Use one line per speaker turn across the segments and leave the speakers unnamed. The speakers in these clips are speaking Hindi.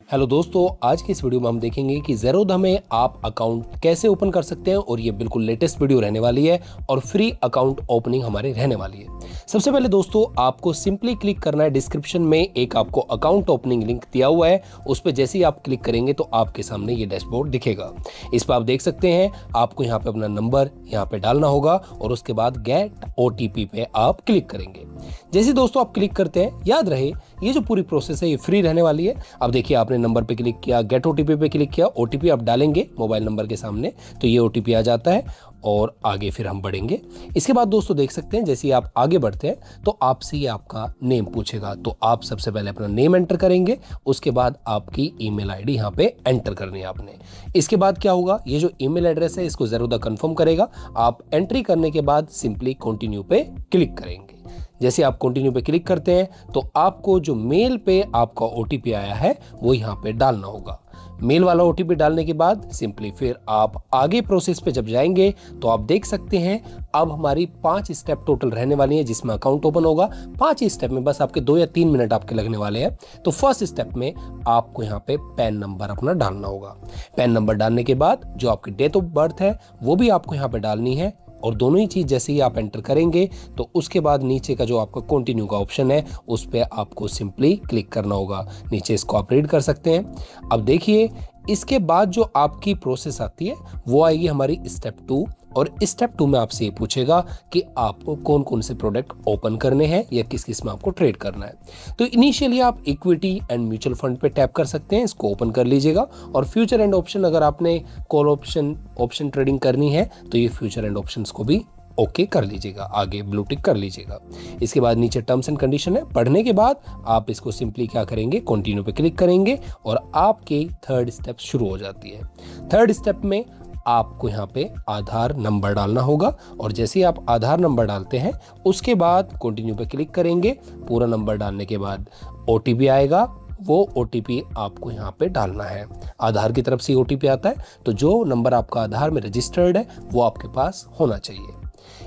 हेलो दोस्तों, आज की इस वीडियो में हम देखेंगे कि ज़ेरोधा में आप अकाउंट कैसे ओपन कर सकते हैं और ये बिल्कुल लेटेस्ट वीडियो रहने वाली है और फ्री अकाउंट ओपनिंग हमारी रहने वाली है। सबसे पहले दोस्तों आपको सिंपली क्लिक करना है, डिस्क्रिप्शन में एक आपको अकाउंट ओपनिंग लिंक दिया हुआ है, उस पर जैसे ही आप क्लिक करेंगे तो आपके सामने ये डैशबोर्ड दिखेगा। इस पर आप देख सकते हैं आपको यहाँ पे अपना नंबर यहाँ पे डालना होगा और उसके बाद गेट OTP पे आप क्लिक करेंगे। जैसे दोस्तों आप क्लिक करते हैं, याद रहे ये जो पूरी प्रोसेस है ये फ्री रहने वाली है। अब देखिए आपने नंबर पे क्लिक किया, गेट OTP पे क्लिक किया, OTP आप डालेंगे मोबाइल नंबर के सामने तो ये OTP आ जाता है और आगे फिर हम बढ़ेंगे। इसके बाद दोस्तों देख सकते हैं जैसे ही आप आगे बढ़ते हैं तो आपसे ये आपका नेम पूछेगा, तो आप सबसे पहले अपना नेम एंटर करेंगे, उसके बाद आपकी ईमेल आईडी यहाँ पे एंटर करनी है आपने। इसके बाद क्या होगा, ये जो ईमेल एड्रेस है इसको ज़ेरोधा कंफर्म करेगा। आप एंट्री करने के बाद सिंपली कंटिन्यू पे क्लिक करेंगे। जैसे आप कंटिन्यू पे क्लिक करते हैं तो आपको जो मेल पे आपका OTP आया है वो यहाँ पे डालना होगा। मेल वाला OTP डालने के बाद सिंपली फिर आप आगे प्रोसेस पे जब जाएंगे तो आप देख सकते हैं अब हमारी 5 स्टेप टोटल रहने वाली है जिसमें अकाउंट ओपन होगा। 5 स्टेप में बस आपके 2 या 3 मिनट आपके लगने वाले हैं। तो फर्स्ट स्टेप में आपको यहाँ पे पैन नंबर अपना डालना होगा। पैन नंबर डालने के बाद जो आपकी डेट ऑफ बर्थ है वो भी आपको यहाँ पे डालनी है और दोनों ही चीज़ जैसे ही आप एंटर करेंगे तो उसके बाद नीचे का जो आपका कंटिन्यू का ऑप्शन है उस पर आपको सिंपली क्लिक करना होगा। नीचे इसको आप रीड कर सकते हैं। अब देखिए इसके बाद जो आपकी प्रोसेस आती है वो आएगी हमारी स्टेप 2 और स्टेप 2 में आपसे ये पूछेगा कि आपको कौन कौन से प्रोडक्ट ओपन करने हैं या किस किस में आपको ट्रेड करना है। तो इनिशियली आप इक्विटी एंड म्यूचुअल फंड पे टैप कर सकते हैं, इसको ओपन कर लीजिएगा। और फ्यूचर एंड ऑप्शन अगर आपने कॉल ऑप्शन ट्रेडिंग करनी है तो ये फ्यूचर एंड ऑप्शंस को भी ओके कर लीजिएगा, आगे ब्लू टिक कर लीजिएगा। इसके बाद नीचे टर्म्स एंड कंडीशन है, पढ़ने के बाद आप इसको सिंपली क्या करेंगे, कंटिन्यू पे क्लिक करेंगे और आपके थर्ड स्टेप शुरू हो जाती है। थर्ड स्टेप में आपको यहाँ पे आधार नंबर डालना होगा और जैसे ही आप आधार नंबर डालते हैं उसके बाद कंटिन्यू पे क्लिक करेंगे। पूरा नंबर डालने के बाद OTP आएगा, वो OTP आपको यहाँ पे डालना है। आधार की तरफ से OTP आता है तो जो नंबर आपका आधार में रजिस्टर्ड है वो आपके पास होना चाहिए।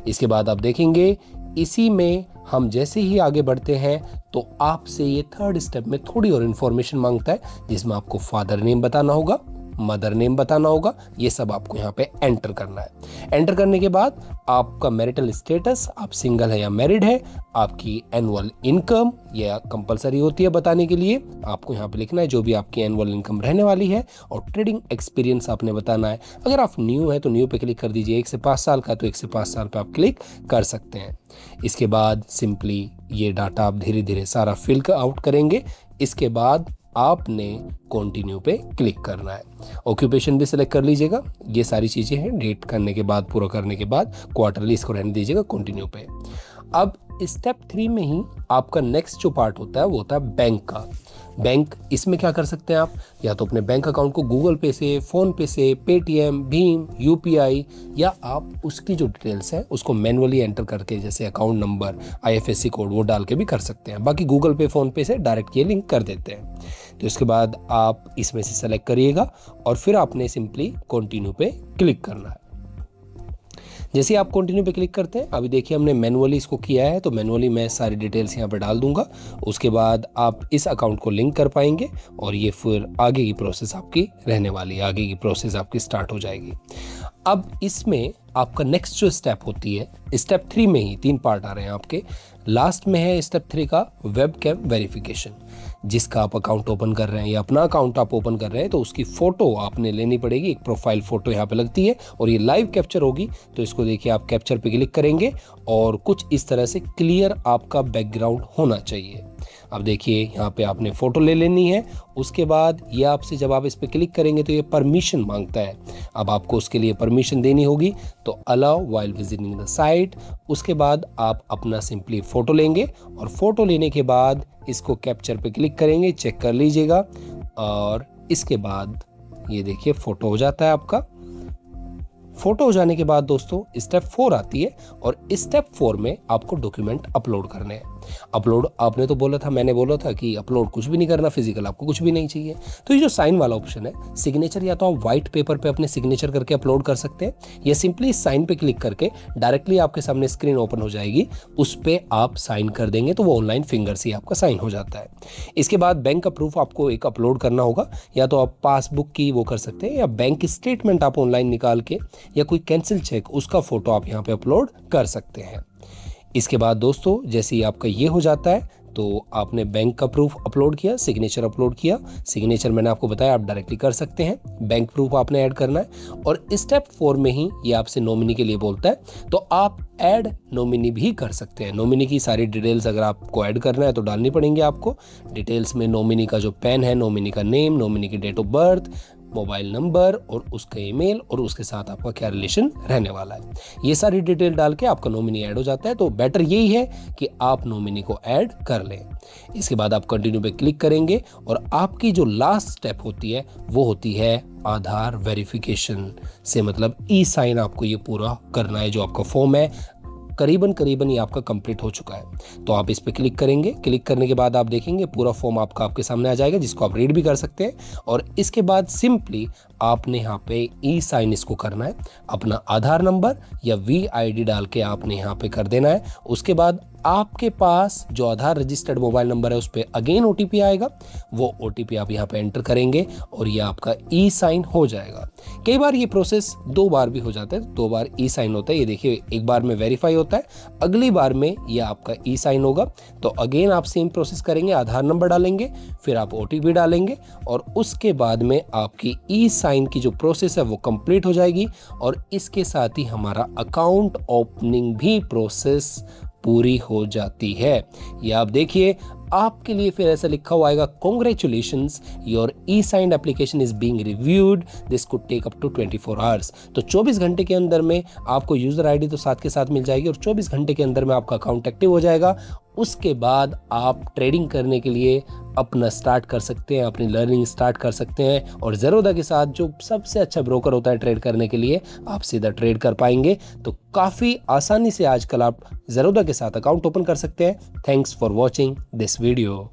इसके बाद आप देखेंगे इसी में हम जैसे ही आगे बढ़ते हैं तो आपसे ये थर्ड स्टेप में थोड़ी और इन्फॉर्मेशन मांगता है जिसमें आपको फादर नेम बताना होगा, मदर नेम बताना होगा, ये सब आपको यहाँ पे एंटर करना है। एंटर करने के बाद आपका मैरिटल स्टेटस, आप सिंगल है या मैरिड है, आपकी एनुअल इनकम या कंपलसरी होती है बताने के लिए, आपको यहाँ पे लिखना है जो भी आपकी एनुअल इनकम रहने वाली है। और ट्रेडिंग एक्सपीरियंस आपने बताना है। अगर आप न्यू है तो न्यू पे क्लिक कर दीजिए, 1 से 5 साल का तो 1 से 5 साल पे आप क्लिक कर सकते हैं। इसके बाद सिंपली ये डाटा आप धीरे धीरे सारा फिल आउट करेंगे। इसके बाद आपने कंटिन्यू पे क्लिक करना है। ऑक्यूपेशन भी सिलेक्ट कर लीजिएगा। ये सारी चीज़ें हैं, डेट करने के बाद, पूरा करने के बाद क्वार्टरली इसको रहने दीजिएगा कंटिन्यू पे। अब स्टेप 3 में ही आपका नेक्स्ट जो पार्ट होता है वो होता है बैंक का। बैंक, इसमें क्या कर सकते हैं आप, या तो अपने बैंक अकाउंट को गूगल पे से, फ़ोन पे से, पेटीएम, भीम, UPI, या आप उसकी जो डिटेल्स है उसको मैनुअली एंटर करके जैसे अकाउंट नंबर, IFSC कोड वो डाल के भी कर सकते हैं। बाकी गूगल पे, फ़ोन पे से डायरेक्ट ये लिंक कर देते हैं। तो इसके बाद आप इसमें से सेलेक्ट करिएगा और फिर आपने सिंपली कंटिन्यू पे क्लिक करना है। जैसे आप कंटिन्यू पे क्लिक करते हैं, अभी देखिए हमने मैनुअली इसको किया है तो मैनुअली मैं सारी डिटेल्स यहाँ पे डाल दूंगा। उसके बाद आप इस अकाउंट को लिंक कर पाएंगे और ये फिर आगे की प्रोसेस आपकी रहने वाली है, आगे की प्रोसेस आपकी स्टार्ट हो जाएगी। अब इसमें आपका नेक्स्ट जो स्टेप होती है, स्टेप 3 में ही 3 पार्ट आ रहे हैं आपके। लास्ट में है स्टेप 3 का वेबकैम वेरिफिकेशन। जिसका आप अकाउंट ओपन कर रहे हैं या अपना अकाउंट आप ओपन कर रहे हैं तो उसकी फ़ोटो आपने लेनी पड़ेगी। एक प्रोफाइल फ़ोटो यहाँ पे लगती है और ये लाइव कैप्चर होगी। तो इसको देखिए आप कैप्चर पे क्लिक करेंगे और कुछ इस तरह से क्लियर आपका बैकग्राउंड होना चाहिए। अब देखिए यहाँ पे आपने फ़ोटो ले लेनी है। उसके बाद ये आपसे जब आप इस पर क्लिक करेंगे तो ये परमिशन मांगता है। अब आपको उसके लिए परमिशन देनी होगी तो allow while visiting the site. उसके बाद आप अपना सिंपली फ़ोटो लेंगे और फ़ोटो लेने के बाद इसको कैप्चर पे क्लिक करेंगे, चेक कर लीजिएगा। और इसके बाद ये देखिए फ़ोटो हो जाता है आपका। फ़ोटो हो जाने के बाद दोस्तों स्टेप 4 आती है और स्टेप 4 में आपको डॉक्यूमेंट अपलोड करने हैं। अपलोड आपने तो बोला था, मैंने बोला था कि अपलोड कुछ भी नहीं करना, फिजिकल आपको कुछ भी नहीं चाहिए। तो ये जो साइन वाला ऑप्शन है, सिग्नेचर या तो आप व्हाइट पेपर पे अपने सिग्नेचर करके अपलोड कर सकते हैं, या सिंपली साइन पे क्लिक करके डायरेक्टली आपके सामने स्क्रीन ओपन हो जाएगी, उस पर आप साइन कर देंगे तो वो ऑनलाइन फिंगर से आपका साइन हो जाता है। इसके बाद बैंक का प्रूफ आपको एक अपलोड करना होगा, या तो आप पासबुक की वो कर सकते हैं, या बैंक स्टेटमेंट आप ऑनलाइन निकाल के, या कोई कैंसिल चेक उसका फोटो आप यहाँ पे अपलोड कर सकते हैं। इसके बाद दोस्तों जैसे ही आपका ये हो जाता है तो आपने बैंक का प्रूफ अपलोड किया, सिग्नेचर अपलोड किया, सिग्नेचर मैंने आपको बताया आप डायरेक्टली कर सकते हैं, बैंक प्रूफ आपने ऐड करना है, और स्टेप 4 में ही ये आपसे नॉमिनी के लिए बोलता है, तो आप ऐड नॉमिनी भी कर सकते हैं। नॉमिनी की सारी डिटेल्स अगर आपको ऐड करना है तो डालनी पड़ेंगे आपको। डिटेल्स में नॉमिनी का जो पैन है, नॉमिनी का नेम, नॉमिनी की date of birth, mobile number और उसका ईमेल, और उसके साथ आपका क्या रिलेशन रहने वाला है, ये सारी डिटेल डाल के आपका नॉमिनी ऐड हो जाता है। तो बेटर यही है कि आप नॉमिनी को ऐड कर लें। इसके बाद आप कंटिन्यू पे क्लिक करेंगे और आपकी जो लास्ट स्टेप होती है वो होती है आधार वेरिफिकेशन से, मतलब ई साइन आपको ये पूरा करना है। जो आपका फॉर्म है करीबन ये आपका कंप्लीट हो चुका है, तो आप इस पे क्लिक करेंगे। क्लिक करने के बाद आप देखेंगे पूरा फॉर्म आपके सामने आ जाएगा, जिसको आप रीड भी कर सकते हैं। और इसके बाद सिंपली आपने यहाँ पे ई साइन इसको करना है, अपना आधार नंबर या VID डाल के आपने यहाँ पे कर देना है। उसके बाद आपके पास जो आधार रजिस्टर्ड मोबाइल नंबर है उस पर अगेन OTP आएगा, वो OTP आप यहाँ पे एंटर करेंगे और ये आपका ई साइन हो जाएगा। कई बार ये प्रोसेस 2 बार भी हो जाता है, 2 बार ई साइन होता है। ये देखिए, एक बार में वेरीफाई होता है, अगली बार में ये आपका ई साइन होगा। तो अगेन आप सेम प्रोसेस करेंगे, आधार नंबर डालेंगे, फिर आप OTP डालेंगे, और उसके बाद में आपकी ई साइन की जो प्रोसेस है वो कंप्लीट हो जाएगी। और इसके साथ ही हमारा अकाउंट ओपनिंग भी प्रोसेस पूरी हो जाती है। ये आप देखिए, आपके लिए फिर ऐसा लिखा हुआ आएगा, congratulations your e signed application is being reviewed, this could take up to 24 hours. तो 24 घंटे के अंदर में आपको यूजर आईडी तो साथ के साथ मिल जाएगी, और 24 घंटे के अंदर में आपका अकाउंट एक्टिव हो जाएगा। उसके बाद आप ट्रेडिंग करने के लिए अपना स्टार्ट कर सकते हैं, अपनी लर्निंग स्टार्ट कर सकते हैं, और ज़ेरोधा के साथ जो सबसे अच्छा ब्रोकर होता है ट्रेड करने के लिए, आप सीधा ट्रेड कर पाएंगे। तो काफ़ी आसानी से आजकल आप ज़ेरोधा के साथ अकाउंट ओपन कर सकते हैं। Thanks for watching this video.